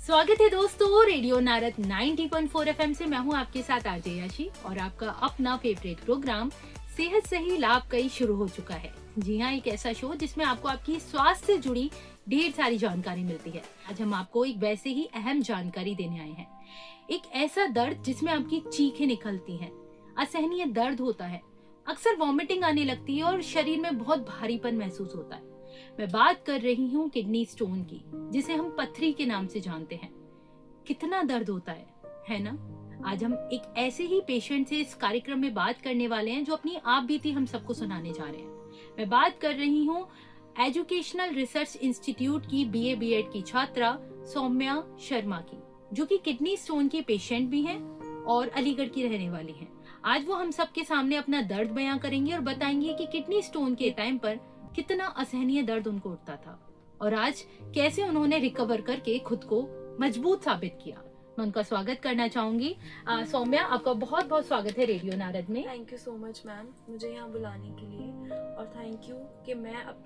स्वागत है दोस्तों रेडियो नारद 90.4 एफएम से। मैं हूं आपके साथ आरजे याशी और आपका अपना फेवरेट प्रोग्राम सेहत सही लाभ कई शुरू हो चुका है। जी हाँ, एक ऐसा शो जिसमें आपको आपकी स्वास्थ्य से जुड़ी ढेर सारी जानकारी मिलती है। आज हम आपको एक वैसे ही अहम जानकारी देने आए हैं। एक ऐसा दर्द जिसमें आपकी चीखें निकलती हैं, असहनीय दर्द होता है, अक्सर वॉमिटिंग आने लगती है और शरीर में बहुत भारीपन महसूस होता है। मैं बात कर रही हूँ किडनी स्टोन की, जिसे हम पथरी के नाम से जानते हैं। कितना दर्द होता है ना? आज हम एक ऐसे ही पेशेंट से इस कार्यक्रम में बात करने वाले हैं जो अपनी आप बीती हम सबको सुनाने जा रहे हैं। मैं बात कर रही हूँ एजुकेशनल रिसर्च इंस्टीट्यूट की बीए बीएड की छात्रा सौम्या शर्मा की, जो कि किडनी स्टोन की पेशेंट भी हैं और अलीगढ़ की रहने वाली हैं। आज वो हम सबके सामने अपना दर्द बयां करेंगी और बताएंगी कि किडनी स्टोन के टाइम पर कितना असहनीय दर्द उनको उठता था और आज कैसे उन्होंने रिकवर करके खुद को मजबूत साबित किया। मैं उनका स्वागत करना चाहूंगी। सौम्या, आपका बहुत बहुत स्वागत है रेडियो नारद में। Thank you so much ma'am, मुझे यहाँ बुलाने के लिए, और थैंक यू कि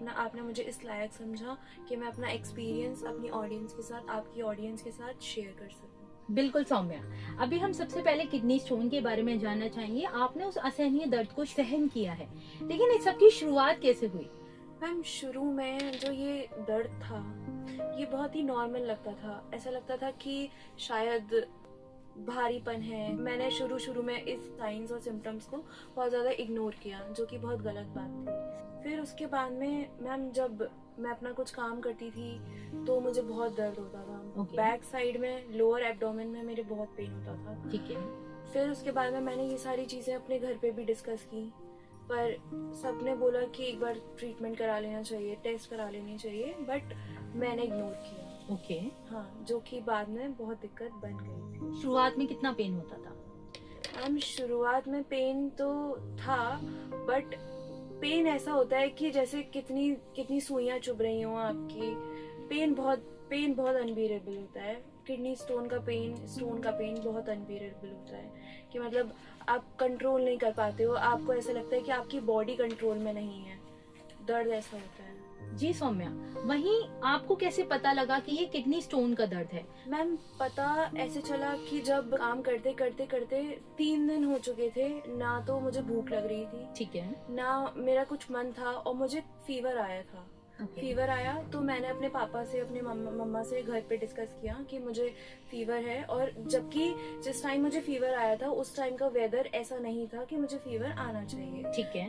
आपने मुझे इस लायक समझा कि मैं अपना एक्सपीरियंस अपनी ऑडियंस के साथ, आपकी ऑडियंस के साथ शेयर कर सकूं। बिल्कुल सौम्या, अभी हम सबसे पहले किडनी स्टोन के बारे में जानना चाहेंगे। आपने उस असहनीय दर्द को सहन किया है, लेकिन इस सब की शुरुआत कैसे हुई? मैम, शुरू में जो ये दर्द था ये बहुत ही नॉर्मल लगता था। ऐसा लगता था कि शायद भारीपन है। मैंने शुरू में इस साइंस और सिम्टम्स को बहुत ज़्यादा इग्नोर किया, जो कि बहुत गलत बात थी। फिर उसके बाद में मैम, जब मैं अपना कुछ काम करती थी तो मुझे बहुत दर्द होता था। बैक साइड में, लोअर एब्डोमेन में मेरे बहुत पेन होता था। ठीक है। फिर उसके बाद में मैंने ये सारी चीज़ें अपने घर पे भी डिस्कस की, पर सबने बोला कि एक बार ट्रीटमेंट करा लेना चाहिए, टेस्ट करा लेनी चाहिए, बट मैंने इग्नोर किया। ओके। हाँ, जो कि बाद में बहुत दिक्कत बन गई थी। शुरुआत में कितना पेन होता था? मैम, शुरुआत में पेन तो था, बट पेन ऐसा होता है कि जैसे कितनी सुइयां चुभ रही हों आपकी। पेन बहुत अनबियरेबल होता है। किडनी स्टोन का पेन बहुत अनबियरेबल होता है कि मतलब आप कंट्रोल नहीं कर पाते हो। आपको ऐसा लगता है कि आपकी बॉडी कंट्रोल में नहीं है। दर्द ऐसा होता है। जी सौम्या, वहीं आपको कैसे पता लगा कि ये किडनी स्टोन का दर्द है? मैम, पता ऐसे चला कि जब काम करते 3 दिन हो चुके थे, ना तो मुझे भूख लग रही थी, ठीक है, ना मेरा कुछ मन था, और मुझे फीवर आया था। फीवर आया तो मैंने अपने पापा से, अपने मम्मा से घर पे डिस्कस किया कि मुझे फीवर है। और जबकि जिस टाइम मुझे फीवर आया था उस टाइम का वेदर ऐसा नहीं था कि मुझे फीवर आना चाहिए। ठीक है।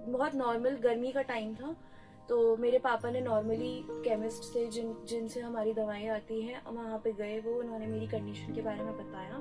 बहुत नॉर्मल गर्मी का टाइम था। तो मेरे पापा ने नॉर्मली केमिस्ट से, जिनसे हमारी दवाएं आती हैं, वहाँ पे गए। उन्होंने मेरी कंडीशन के बारे में बताया,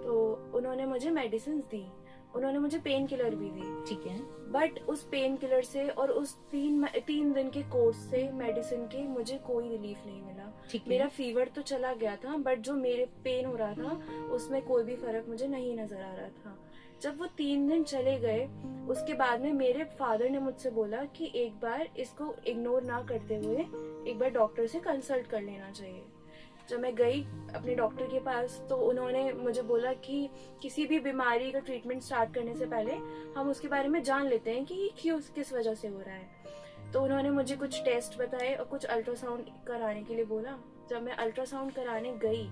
तो उन्होंने मुझे मेडिसिन दी। उन्होंने मुझे पेन किलर भी दी। ठीक है। बट उस पेन किलर से और उस 3 दिन के कोर्स से मेडिसिन के मुझे कोई रिलीफ नहीं मिला। मेरा फीवर तो चला गया था, बट जो मेरे पेन हो रहा था उसमें कोई भी फर्क मुझे नहीं नजर आ रहा था। जब वो 3 दिन चले गए, उसके बाद में मेरे फादर ने मुझसे बोला कि एक बार इसको इग्नोर ना करते हुए एक बार डॉक्टर से कंसल्ट कर लेना चाहिए। जब मैं गई अपने डॉक्टर के पास, तो उन्होंने मुझे बोला कि किसी भी बीमारी का ट्रीटमेंट स्टार्ट करने से पहले हम उसके बारे में जान लेते हैं कि क्यों, किस वजह से हो रहा है। तो उन्होंने मुझे कुछ टेस्ट बताए और कुछ अल्ट्रासाउंड कराने के लिए बोला। जब मैं अल्ट्रासाउंड कराने गई,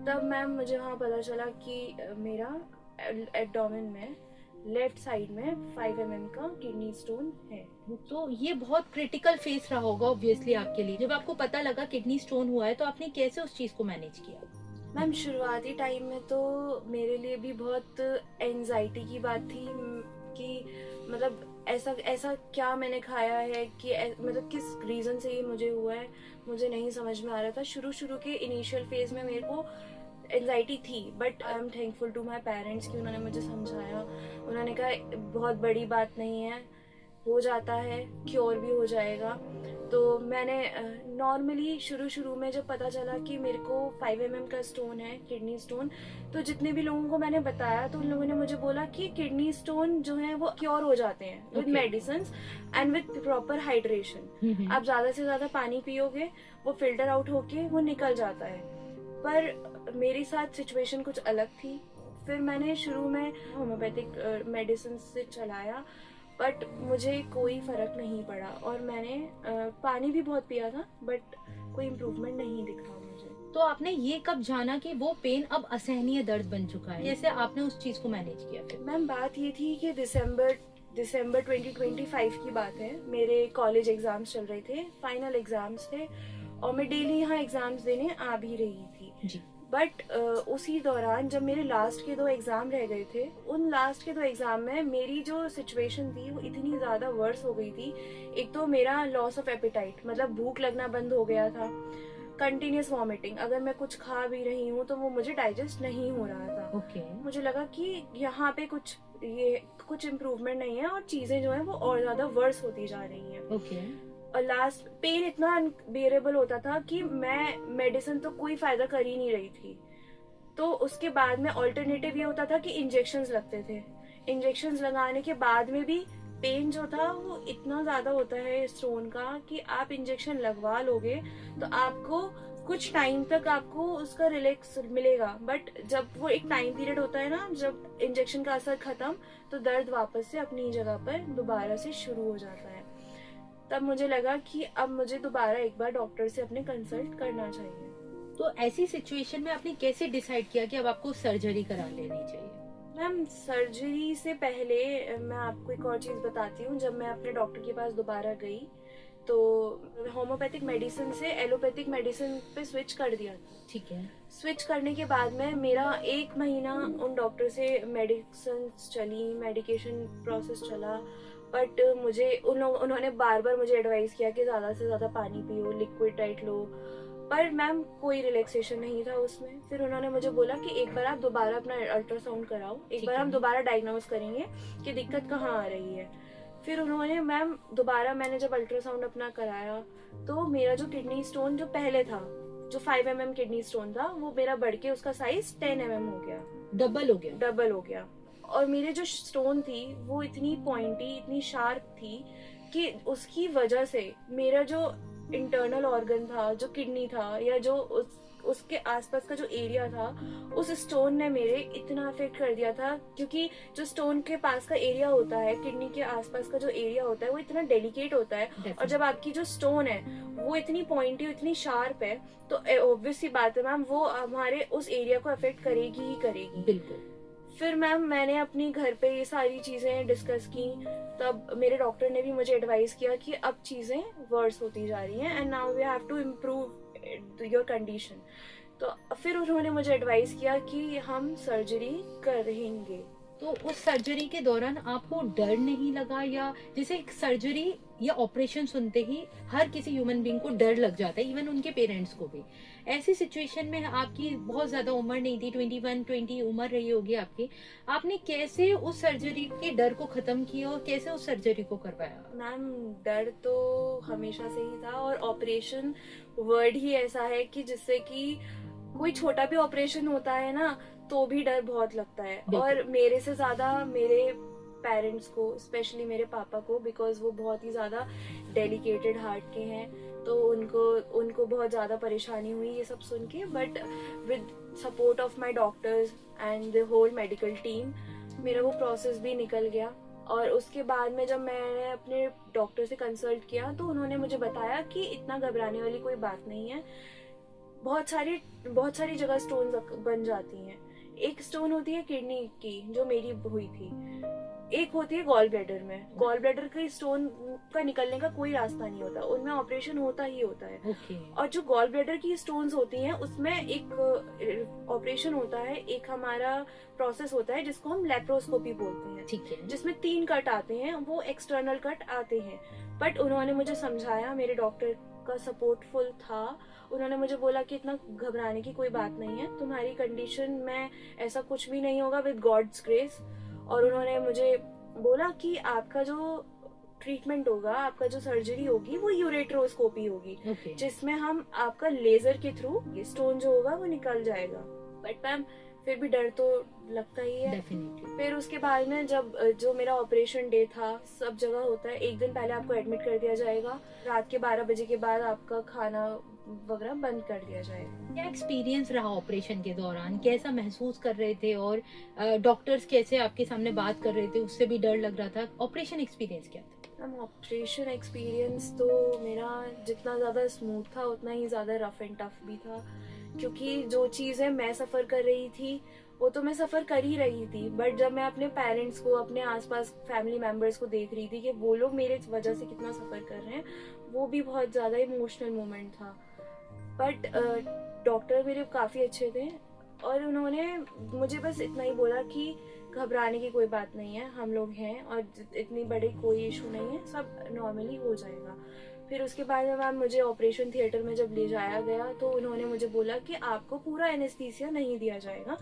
तब मैम मुझे वहाँ पता चला कि मेरा एब्डोमेन में लेफ्ट साइड में 5 mm का किडनी स्टोन है। तो ये बहुत क्रिटिकल फेस रहा होगा ऑब्वियसली आपके लिए। जब आपको पता लगा किडनी स्टोन हुआ है तो आपने कैसे उस चीज को मैनेज किया? मैम, शुरुआती टाइम में तो मेरे लिए भी बहुत एंजाइटी की बात थी कि मतलब ऐसा क्या मैंने खाया है कि मतलब किस रीजन से ये मुझे हुआ है, मुझे नहीं समझ में आ रहा था। शुरू के इनिशियल फेज में मेरे को एंजाइटी थी, but I am thankful to my parents कि उन्होंने मुझे समझाया। उन्होंने कहा बहुत बड़ी बात नहीं है, हो जाता है, क्योर भी हो जाएगा। तो मैंने नॉर्मली शुरू में जब पता चला कि मेरे को 5 mm का स्टोन है, किडनी स्टोन, तो जितने भी लोगों को मैंने बताया तो उन लोगों ने मुझे बोला कि किडनी स्टोन जो है वो क्योर हो जाते हैं with medicine and with proper hydration. आप ज्यादा से ज्यादा पानी पियोगे, वो फिल्टर आउट होके वो निकल जाता है। पर मेरे साथ सिचुएशन कुछ अलग थी। फिर मैंने शुरू में होम्योपैथिक मेडिसिन से चलाया, बट मुझे कोई फर्क नहीं पड़ा और मैंने पानी भी बहुत पिया था, बट कोई इम्प्रूवमेंट नहीं दिखा मुझे। तो आपने ये कब जाना कि वो पेन अब असहनीय दर्द बन चुका है? कैसे आपने उस चीज को मैनेज किया फिर? मैम बात ये थी कि दिसंबर 2025 की बात है। मेरे कॉलेज एग्जाम्स चल रहे थे, फाइनल एग्जाम्स थे, और मैं डेली यहाँ एग्जाम्स देने आ भी रही थी जी। बट उसी दौरान जब मेरे लास्ट के 2 एग्जाम रह गए थे, उन लास्ट के 2 एग्जाम में मेरी जो सिचुएशन थी वो इतनी ज्यादा वर्स हो गई थी। एक तो मेरा लॉस ऑफ एपिटाइट, मतलब भूख लगना बंद हो गया था, कंटिन्यूस वॉमिटिंग, अगर मैं कुछ खा भी रही हूँ तो वो मुझे डाइजेस्ट नहीं हो रहा था। ओके। मुझे लगा कि यहाँ पे कुछ इम्प्रूवमेंट नहीं है और चीजें जो है वो और ज्यादा वर्स होती जा रही हैं। ओके। और लास्ट पेन इतना अनबेरेबल होता था कि मैं मेडिसिन तो कोई फायदा कर ही नहीं रही थी। तो उसके बाद में ऑल्टरनेटिव ये होता था कि इंजेक्शंस लगते थे। इंजेक्शंस लगाने के बाद में भी पेन जो था वो इतना ज्यादा होता है स्टोन का कि आप इंजेक्शन लगवा लोगे तो आपको कुछ टाइम तक आपको उसका रिलैक्स मिलेगा, बट जब वो एक टाइम पीरियड होता है ना, जब इंजेक्शन का असर खत्म तो दर्द वापस से अपनी जगह पर दोबारा से शुरू हो जाता है। तब मुझे लगा कि अब मुझे दोबारा एक बार डॉक्टर से अपने कंसल्ट करना चाहिए। तो ऐसी सिचुएशन में आपने कैसे डिसाइड किया कि अब आपको सर्जरी करा लेनी चाहिए? मैम सर्जरी से पहले मैं आपको एक और चीज बताती हूँ। जब मैं अपने डॉक्टर के पास दोबारा गई तो होम्योपैथिक मेडिसिन से एलोपैथिक मेडिसिन पे स्विच कर दिया। ठीक है। स्विच करने के बाद में मेरा 1 महीना उन डॉक्टर से मेडिसिन चली, मेडिकेशन प्रोसेस चला, बट मुझे उन्होंने बार बार मुझे एडवाइस किया कि ज्यादा से ज्यादा पानी पियो, लिक्विड डाइट लो, पर मैम कोई रिलैक्सेशन नहीं था उसमें। फिर उन्होंने मुझे बोला कि एक बार आप दोबारा अपना अल्ट्रासाउंड कराओ, एक बार हम दोबारा डायग्नोज करेंगे कि दिक्कत कहाँ आ रही है। फिर उन्होंने मैम दोबारा, मैंने जब अल्ट्रासाउंड अपना कराया तो मेरा जो किडनी स्टोन जो पहले था, जो 5 mm किडनी स्टोन था, वो मेरा बढ़ के उसका साइज 10 mm हो गया, डबल हो गया। और मेरे जो स्टोन थी वो इतनी पॉइंटी, इतनी शार्प थी कि उसकी वजह से मेरा जो इंटरनल ऑर्गन था, जो किडनी था, या जो उसके आसपास का जो एरिया था, उस स्टोन ने मेरे इतना अफेक्ट कर दिया था। क्योंकि जो स्टोन के पास का एरिया होता है, किडनी के आसपास का जो एरिया होता है, वो इतना डेलिकेट होता है, और जब आपकी जो स्टोन है वो इतनी पॉइंटी, इतनी शार्प है, तो ऑब्वियस सी बात है मैम, वो हमारे उस एरिया को अफेक्ट करेगी ही करेगी। बिल्कुल। फिर मैम मैंने अपनी घर पे ये सारी चीजें डिस्कस की, तब मेरे डॉक्टर ने भी मुझे एडवाइस किया कि अब चीजें वर्स होती जा रही हैं and now we have to improve your condition. तो फिर उन्होंने मुझे एडवाइस किया कि हम सर्जरी करेंगे। तो उस सर्जरी के दौरान आपको डर नहीं लगा? या जैसे एक सर्जरी या ऑपरेशन सुनते ही हर किसी ह्यूमन बीइंग को डर लग जाता है, इवन उनके पेरेंट्स को भी। ऐसी सिचुएशन में आपकी बहुत ज्यादा उम्र नहीं थी, 21-20 उम्र रही होगी आपकी, आपने कैसे उस सर्जरी के डर को खत्म किया और कैसे उस सर्जरी को करवाया? मैम डर तो हमेशा से ही था, और ऑपरेशन वर्ड ही ऐसा है कि जिससे कि कोई छोटा भी ऑपरेशन होता है ना तो भी डर बहुत लगता है। और मेरे से ज्यादा मेरे पेरेंट्स को, स्पेशली मेरे पापा को, बिकॉज वो बहुत ही ज्यादा डेलिकेटेड हार्ट के हैं, तो उनको बहुत ज्यादा परेशानी हुई ये सब सुन के। But with support of my doctors and the whole medical team मेरा वो प्रोसेस भी निकल गया। और उसके बाद में जब मैंने अपने डॉक्टर से कंसल्ट किया तो उन्होंने मुझे बताया कि इतना घबराने वाली कोई बात नहीं है, बहुत सारी जगह स्टोन बन जाती हैं। एक स्टोन होती है किडनी की जो मेरी हुई थी, एक होती है गॉल ब्लैडर में। गॉल ब्लैडर के स्टोन का निकलने का कोई रास्ता नहीं होता, उनमें ऑपरेशन होता ही होता है। और जो गॉल ब्लैडर की स्टोन्स होती हैं उसमें एक ऑपरेशन होता है, एक हमारा प्रोसेस होता है जिसको हम लेप्रोस्कोपी बोलते हैं। ठीक है। जिसमें 3 कट आते हैं, वो एक्सटर्नल कट आते हैं। बट उन्होंने मुझे समझाया, मेरे डॉक्टर का सपोर्टफुल था, उन्होंने मुझे बोला कि इतना घबराने की कोई बात नहीं है, तुम्हारी कंडीशन में ऐसा कुछ भी नहीं होगा विद गॉड्स ग्रेस। और उन्होंने मुझे बोला कि आपका जो ट्रीटमेंट होगा, आपका जो सर्जरी होगी वो यूरेट्रोस्कोपी होगी, जिसमें हम आपका लेजर के थ्रू ये स्टोन जो होगा वो निकल जाएगा। बट मैम फिर भी डर तो लगता ही है। Definitely. फिर उसके बाद में जब जो मेरा ऑपरेशन डे था, सब जगह होता है, एक दिन पहले आपको एडमिट कर दिया जाएगा, रात के 12 बजे के बाद आपका खाना वगैरह बंद कर दिया जाएगा। क्या एक्सपीरियंस रहा ऑपरेशन के दौरान? कैसा महसूस कर रहे थे? और डॉक्टर्स कैसे आपके सामने बात कर रहे थे? उससे भी डर लग रहा था? ऑपरेशन एक्सपीरियंस क्या था? मैम ऑपरेशन एक्सपीरियंस तो मेरा जितना ज़्यादा स्मूथ था उतना ही ज़्यादा रफ एंड टफ भी था, क्योंकि जो चीज़ें मैं सफ़र कर रही थी वो तो मैं सफ़र कर ही रही थी, बट जब मैं अपने पेरेंट्स को, अपने आसपास फैमिली मेम्बर्स को देख रही थी कि वो लोग मेरे वजह से कितना सफ़र कर रहे हैं, वो भी बहुत ज़्यादा इमोशनल मोमेंट था। बट डॉक्टर मेरे काफ़ी अच्छे थे और उन्होंने मुझे बस इतना ही बोला कि घबराने की कोई बात नहीं है, हम लोग हैं और इतनी बड़ी कोई इशू नहीं है, सब नॉर्मली हो जाएगा। फिर उसके बाद में मैम मुझे ऑपरेशन थिएटर में जब ले जाया गया तो उन्होंने मुझे बोला कि आपको पूरा एनेस्थीसिया नहीं दिया जाएगा,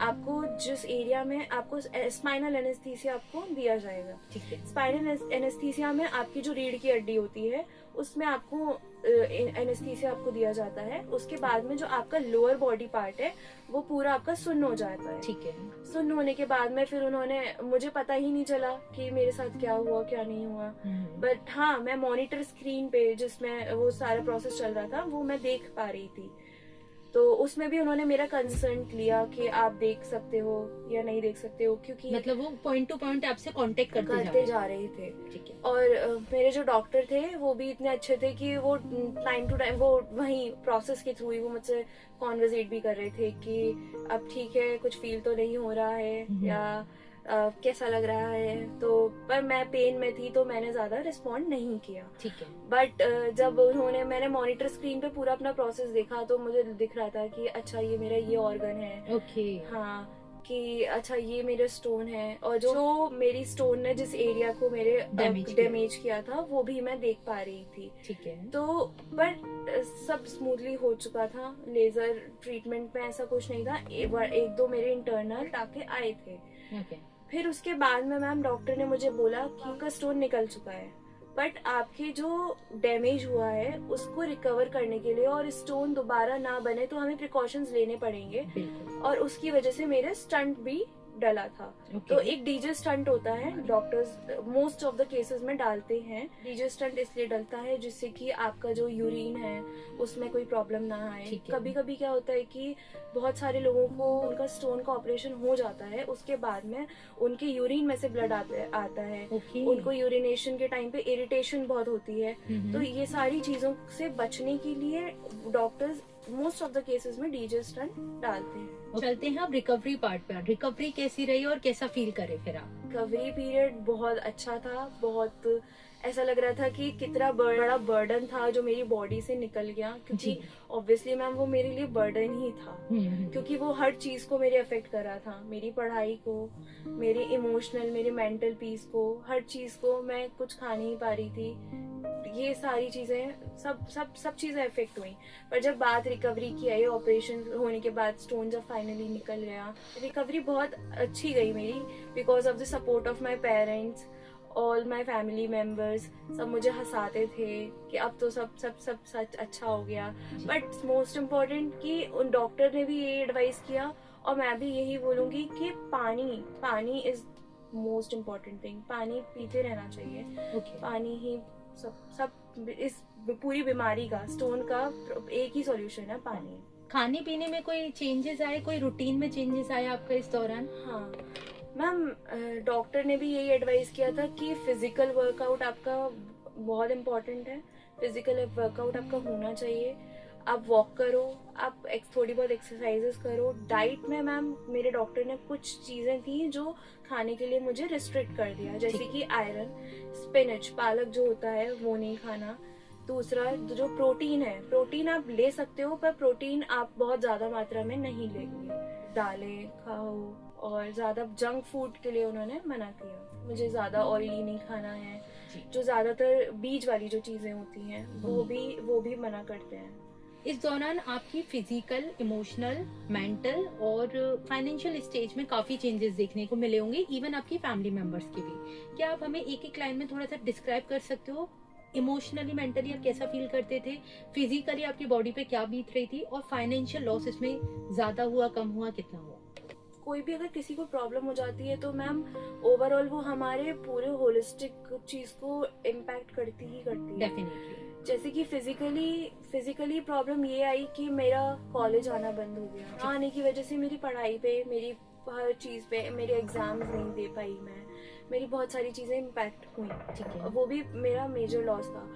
आपको जिस एरिया में आपको स्पाइनल एनेस्थीसिया आपको दिया जाएगा। स्पाइनल एनेस्थीसिया में आपकी जो रीढ़ की हड्डी होती है उसमें आपको एनेस्थीसिया आपको दिया जाता है। उसके बाद में जो आपका लोअर बॉडी पार्ट है वो पूरा आपका सुन्न हो जाता है। ठीक है। सुन्न होने के बाद में फिर उन्होंने, मुझे पता ही नहीं चला कि मेरे साथ क्या हुआ क्या नहीं हुआ, बट हाँ मैं मॉनिटर स्क्रीन पे जिसमें वो सारा प्रोसेस चल रहा था वो मैं देख पा रही थी, तो उसमें भी उन्होंने मेरा कंसर्न लिया कि आप देख सकते हो या नहीं देख सकते हो, क्योंकि मतलब वो पॉइंट टू पॉइंट आपसे कांटेक्ट करते जा रहे थे। ठीक है। और मेरे जो डॉक्टर थे वो भी इतने अच्छे थे कि वो टाइम टू टाइम वो वहीं प्रोसेस के थ्रू ही वो मुझसे कॉन्वर्सेट भी कर रहे थे कि अब ठीक है, कुछ फील तो नहीं हो रहा है या कैसा लग रहा है। तो पर मैं पेन में थी तो मैंने ज्यादा रिस्पॉन्ड नहीं किया। ठीक है। बट जब मैंने मॉनिटर स्क्रीन पे पूरा अपना प्रोसेस देखा तो मुझे दिख रहा था कि अच्छा ये मेरा ये ऑर्गन है। ओके। हाँ कि अच्छा ये मेरे स्टोन है, और जो मेरी स्टोन ने जिस एरिया को मेरे डैमेज किया था वो भी मैं देख पा रही थी। ठीक है। तो बट सब स्मूथली हो चुका था। लेजर ट्रीटमेंट में ऐसा कुछ नहीं था। एक दो मेरे इंटरनल टाके आए थे। ओके। फिर उसके बाद में मैम डॉक्टर ने मुझे बोला कि आपका स्टोन निकल चुका है, बट आपकी जो डैमेज हुआ है उसको रिकवर करने के लिए और स्टोन दोबारा ना बने तो हमें प्रिकॉशंस लेने पड़ेंगे। और उसकी वजह से मेरे स्टंट भी डला था। तो एक डीजे स्टंट होता है, doctors most of the cases में डालते हैं। डीजे स्टंट इसलिए डलता है जिससे कि आपका जो यूरिन है उसमें कोई प्रॉब्लम ना आए। कभी कभी क्या होता है कि बहुत सारे लोगों को उनका स्टोन का ऑपरेशन हो जाता है, उसके बाद में उनके यूरिन में से ब्लड आता है। उनको यूरिनेशन के टाइम पे इरिटेशन बहुत होती है। तो ये सारी चीजों से बचने के लिए doctors most of the cases में डीजे स्टंट डालते हैं। चलते हैं अब रिकवरी पार्ट पर। रिकवरी कैसी रही और कैसा फील करे फिर आप? रिकवरी पीरियड बहुत अच्छा था। बहुत ऐसा लग रहा था कि कितना बड़ा बर्डन था जो मेरी बॉडी से निकल गया, क्योंकि ऑब्वियसली मैम वो मेरे लिए बर्डन ही था, क्योंकि वो हर चीज को मेरे अफेक्ट कर रहा था। मेरी पढ़ाई को, मेरी इमोशनल, मेरी मेंटल पीस को, हर चीज को। मैं कुछ खा नहीं पा रही थी। ये सारी चीजें सब चीजें अफेक्ट हुई। पर जब बात रिकवरी की आई, ऑपरेशन होने के बाद स्टोन जब फाइनली निकल गया, रिकवरी बहुत अच्छी गई मेरी because of the support of my parents, all my family members. सब मुझे हंसाते थे कि अब तो सब सच अच्छा हो गया। बट मोस्ट इम्पोर्टेंट कि उन डॉक्टर ने भी ये एडवाइस किया, और मैं भी यही बोलूंगी कि पानी इज मोस्ट इम्पोर्टेंट थिंग। पानी पीते रहना चाहिए। पानी ही सब इस पूरी बीमारी का, स्टोन का एक ही सॉल्यूशन है, पानी। खाने पीने में कोई चेंजेस आए, कोई रूटीन में चेंजेस आए आपका इस दौरान? हाँ मैम, डॉक्टर ने भी यही एडवाइस किया था कि फिजिकल वर्कआउट आपका बहुत इम्पोर्टेंट है। फिजिकल वर्कआउट आपका होना चाहिए। आप वॉक करो, आप थोड़ी बहुत एक्सरसाइजेस करो। डाइट में मैम मेरे डॉक्टर ने कुछ चीजें थी जो खाने के लिए मुझे रिस्ट्रिक्ट कर दिया, जैसे कि आयरन, स्पिनच, पालक जो होता है वो नहीं खाना। दूसरा जो प्रोटीन है, प्रोटीन आप ले सकते हो पर प्रोटीन आप बहुत ज्यादा मात्रा में नहीं लेंगे। दालें खाओ, और ज्यादा जंक फूड के लिए उन्होंने मना किया। मुझे ज्यादा ऑयली नहीं खाना है। जो ज्यादातर बीज वाली जो चीजें होती हैं वो भी मना करते हैं। इस दौरान आपकी फिजिकल, इमोशनल, मेंटल और फाइनेंशियल स्टेज में काफी चेंजेस देखने को मिले होंगे, इवन आपकी फैमिली मेंबर्स के भी। क्या आप हमें एक एक लाइन में थोड़ा सा डिस्क्राइब कर सकते हो? इमोशनली, मेंटली आप कैसा फील करते थे? फिजिकली आपकी बॉडी पे क्या बीत रही थी? और फाइनेंशियल लॉस इसमें ज्यादा हुआ, कम हुआ, कितना हुआ? कोई भी अगर किसी को प्रॉब्लम हो जाती है तो मैम ओवरऑल वो हमारे पूरे होलिस्टिक चीज को इम्पैक्ट करती ही करती है। डेफिनेटली। जैसे कि फिजिकली प्रॉब्लम ये आई कि मेरा कॉलेज आना बंद हो गया। आने की वजह से मेरी पढ़ाई पे, मेरी हर चीज पे, मेरे एग्जाम्स नहीं दे पाई मैं। मेरी बहुत सारी चीज़ें इम्पैक्ट हुई। ठीक है। वो भी मेरा मेजर लॉस था।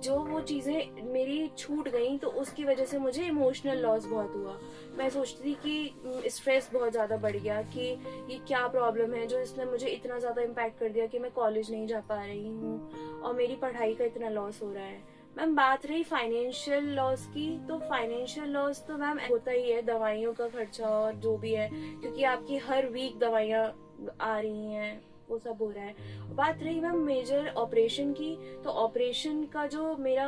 जो वो चीज़ें मेरी छूट गई तो उसकी वजह से मुझे इमोशनल लॉस बहुत हुआ। मैं सोचती थी कि स्ट्रेस बहुत ज़्यादा बढ़ गया कि ये क्या प्रॉब्लम है जो इसने मुझे इतना ज़्यादा इम्पैक्ट कर दिया कि मैं कॉलेज नहीं जा पा रही हूँ और मेरी पढ़ाई का इतना लॉस हो रहा है। मैम बात रही फाइनेंशियल लॉस की, तो फाइनेंशियल लॉस तो मैम होता ही है, दवाइयों का खर्चा और जो भी है, क्योंकि आपकी हर वीक दवाइयाँ आ रही हैं, वो सब हो रहा है। बात रही मैम मेजर ऑपरेशन की, तो ऑपरेशन का जो मेरा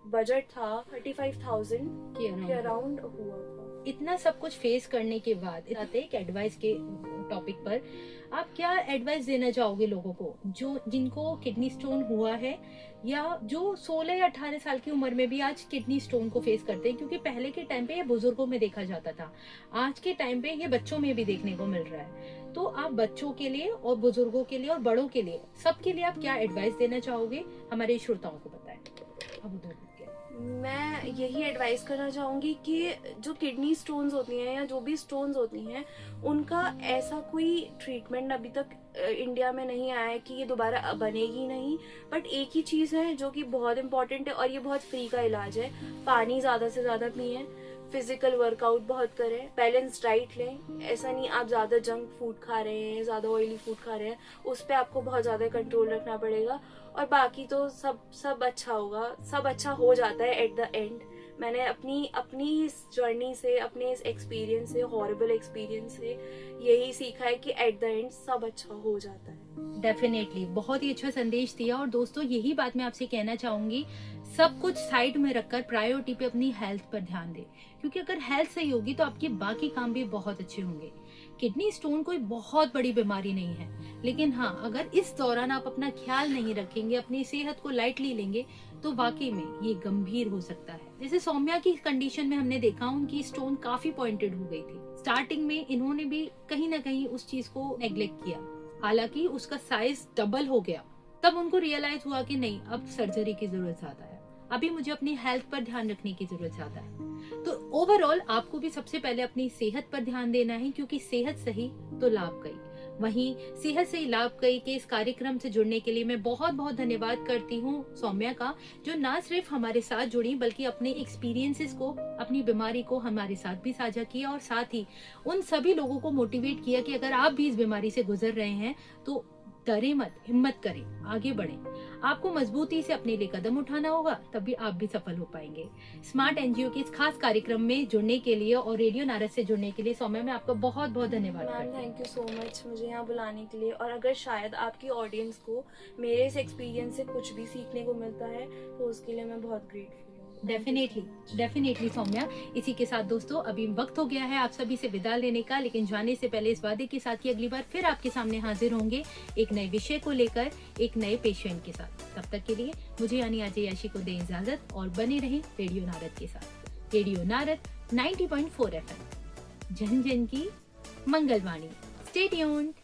बजट था 35,000 के अराउंड हुआ था। इतना सब कुछ फेस करने के बाद आते एक एडवाइस के टॉपिक पर, आप क्या एडवाइस देना चाहोगे लोगों को जो जिनको किडनी स्टोन हुआ है या जो 16 या 18 साल की उम्र में भी आज किडनी स्टोन को फेस करते हैं? क्योंकि पहले के टाइम पे ये बुजुर्गों में देखा जाता था, आज के टाइम पे ये बच्चों में भी देखने को मिल रहा है। तो आप बच्चों के लिए और बुजुर्गों के लिए और बड़ों के लिए, सबके लिए आप क्या एडवाइस देना चाहोगे? हमारे श्रोताओं को बताएं। मैं यही एडवाइस करना चाहूँगी कि जो किडनी स्टोन्स होती हैं या जो भी स्टोन्स होती हैं, उनका ऐसा कोई ट्रीटमेंट अभी तक इंडिया में नहीं आया है कि ये दोबारा बनेगी नहीं। बट एक ही चीज़ है जो कि बहुत इंपॉर्टेंट है और ये बहुत फ्री का इलाज है, पानी ज़्यादा से ज़्यादा पिएं, फिजिकल वर्कआउट बहुत करें, बैलेंस डाइट लें। ऐसा नहीं आप ज़्यादा जंक फूड खा रहे हैं, ज़्यादा ऑयली फूड खा रहे हैं, उस पर आपको बहुत ज़्यादा कंट्रोल रखना पड़ेगा। और बाकी तो सब अच्छा होगा, सब अच्छा हो जाता है एट द एंड। मैंने अपनी इस जर्नी से, अपने इस एक्सपीरियंस से, हॉरिबल एक्सपीरियंस से यही सीखा है कि एट द एंड सब अच्छा हो जाता है। डेफिनेटली बहुत ही अच्छा संदेश दिया। और दोस्तों यही बात मैं आपसे कहना चाहूंगी, सब कुछ साइड में रखकर प्रायोरिटी पे अपनी हेल्थ पर ध्यान दें, क्योंकि अगर हेल्थ सही होगी तो आपके बाकी काम भी बहुत अच्छे होंगे। किडनी स्टोन कोई बहुत बड़ी बीमारी नहीं है, लेकिन हाँ अगर इस दौरान आप अपना ख्याल नहीं रखेंगे, अपनी सेहत को लाइटली लेंगे तो वाकई में ये गंभीर हो सकता है। जैसे सौम्या की कंडीशन में हमने देखा उनकी स्टोन काफी पॉइंटेड हो गई थी। स्टार्टिंग में इन्होंने भी कहीं ना कहीं उस चीज को नेग्लेक्ट किया, हालांकि उसका साइज डबल हो गया। तब उनको रियलाइज हुआ कि नहीं, अब सर्जरी की जरूरत ज्यादा है, अभी मुझे अपनी हेल्थ पर ध्यान रखने की जरूरत ज्यादा है। तो ओवरऑल आपको भी सबसे पहले अपनी सेहत पर ध्यान देना है, क्योंकि सेहत सही तो लाभ गई। वहीं सेहत सही लाभ गई के इस कार्यक्रम से जुड़ने के लिए मैं बहुत बहुत धन्यवाद करती हूँ सौम्या का, जो ना सिर्फ हमारे साथ जुड़ी बल्कि अपने एक्सपीरियंसेस को, अपनी बीमारी को हमारे साथ भी साझा किया और साथ ही उन सभी लोगों को मोटिवेट किया कि अगर आप भी इस बीमारी से गुजर रहे हैं तो डरे मत, हिम्मत करें, आगे बढ़ें। आपको मजबूती से अपने लिए कदम उठाना होगा, तभी आप भी सफल हो पाएंगे। स्मार्ट एनजीओ के इस खास कार्यक्रम में जुड़ने के लिए और रेडियो नारद से जुड़ने के लिए सौम्या, मैं आपका बहुत बहुत धन्यवाद मैम करती हूँ। थैंक यू सो मच मुझे यहाँ बुलाने के लिए। और अगर शायद आपकी ऑडियंस को मेरे इस एक्सपीरियंस से कुछ भी सीखने को मिलता है तो उसके लिए मैं बहुत ग्रेटफुल हूँ। डेफिनेटली सौम्या। इसी के साथ दोस्तों अभी वक्त हो गया है आप सभी से विदा लेने का, लेकिन जाने से पहले इस वादे के साथ कि अगली बार फिर आपके सामने हाजिर होंगे एक नए विषय को लेकर, एक नए पेशेंट के साथ। तब तक के लिए मुझे यानी अजय याशी को दें इजाजत और बने रहें रेडियो नारद के साथ। रेडियो नारद 90.4 FM, जन जन की मंगलवाणी। Stay tuned.